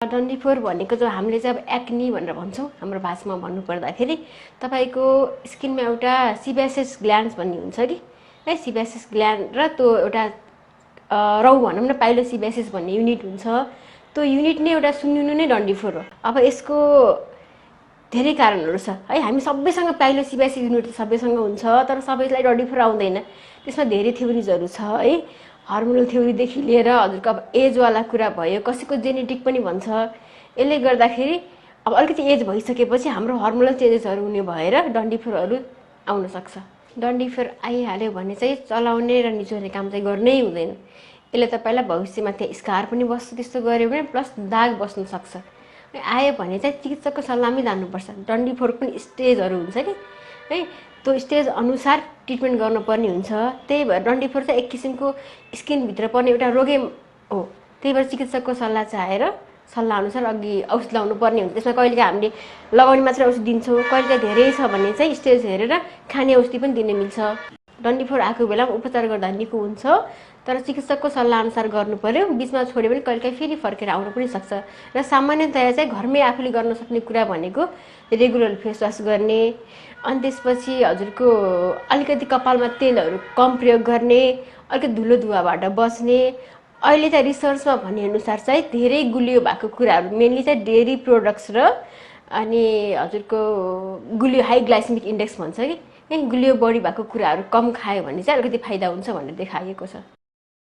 डन्डीफोर भनेको चाहिँ हामीले चाहिँ अब एक्नी भनेर भन्छौँ हाम्रो भाषामा भन्नुपर्दाखेरि तपाईँको स्किनमा एउटा सिबेसियस ग्ल्यान्ड्स भन्ने हुन्छ कि है, सिबेसियस ग्ल्यान्ड र त्यो एउटा रौ भनौँ न पाइलो सिबेसियस भन्ने युनिट हुन्छ। त्यो युनिट नै एउटा सुन्निनु नै डन्डीफोर हो। अब यसको धेरै कारणहरू छ है, हामी सबैसँग पाइलो सिबेसियस युनिट सबैसँग हुन्छ, तर सबैलाई डन्डीफोर आउँदैन। त्यसमा धेरै थ्योरिजहरू छ है, हर्मोनल थ्योरीदेखि लिएर हजुरको अब एजवाला कुरा भयो, कसैको जेनेटिक पनि भन्छ। यसले गर्दाखेरि अब अलिकति एज भइसकेपछि हाम्रो हर्मोनल चेन्जेसहरू हुने भएर डन्डीफोरहरू आउन सक्छ। डन्डीफोर आइहाल्यो भने चाहिँ चलाउने र निचोर्ने काम चाहिँ गर्नै हुँदैन। यसले तपाईँलाई भविष्यमा त्यहाँ स्कार पनि बस्छ, त्यस्तो गऱ्यो भने प्लस दाग बस्न सक्छ। आयो भने चाहिँ चिकित्सकको सल्लाहमै जानुपर्छ। डन्डीफोर पनि स्टेजहरू हुन्छ कि है, त्यो स्टेज अनुसार ट्रिटमेन्ट गर्नुपर्ने हुन्छ। त्यही भएर डन्डीफोर चाहिँ एक किसिमको स्किनभित्र पर्ने एउटा रोगै हो। त्यही भएर चिकित्सकको सल्लाह चाहेर सल्लाहअनुसार अघि औषध लाउनु पर्ने हुन्छ। त्यसमा कहिलेकाहीँ हामीले लगाउने मात्रै औषध दिन्छौँ, कहिलेकाहीँ धेरै छ भने चाहिँ स्टेज हेरेर खाने औषधि पनि दिन मिल्छ। डन्डीफोर आएको बेलामा उपचार गर्दा निको हुन्छ, तर चिकित्सकको सल्लाहअनुसार गर्नु पर्यो। बिचमा छोड्यो भने कहिलेकाहीँ फेरि फर्केर आउनु पनि सक्छ। र सामान्यतया चाहिँ घरमै आफूले गर्न सक्ने कुरा भनेको रेगुलर फेसवास गर्ने, अनि त्यसपछि हजुरको अलिकति कपालमा तेलहरू कम प्रयोग गर्ने, अलिकति धुलो धुवाबाट बस्ने। अहिले चाहिँ रिसर्चमा भनेअनुसार चाहिँ धेरै गुलियो भएको कुराहरू मेनली चाहिँ डेरी प्रोडक्ट्स र अनि हजुरको गुलियो हाई ग्लाइसेमिक इन्डेक्स भन्छ कि गुलियो बढी भएको कुराहरू कम खायो भने चाहिँ अलिकति फाइदा हुन्छ भनेर देखाइएको छ।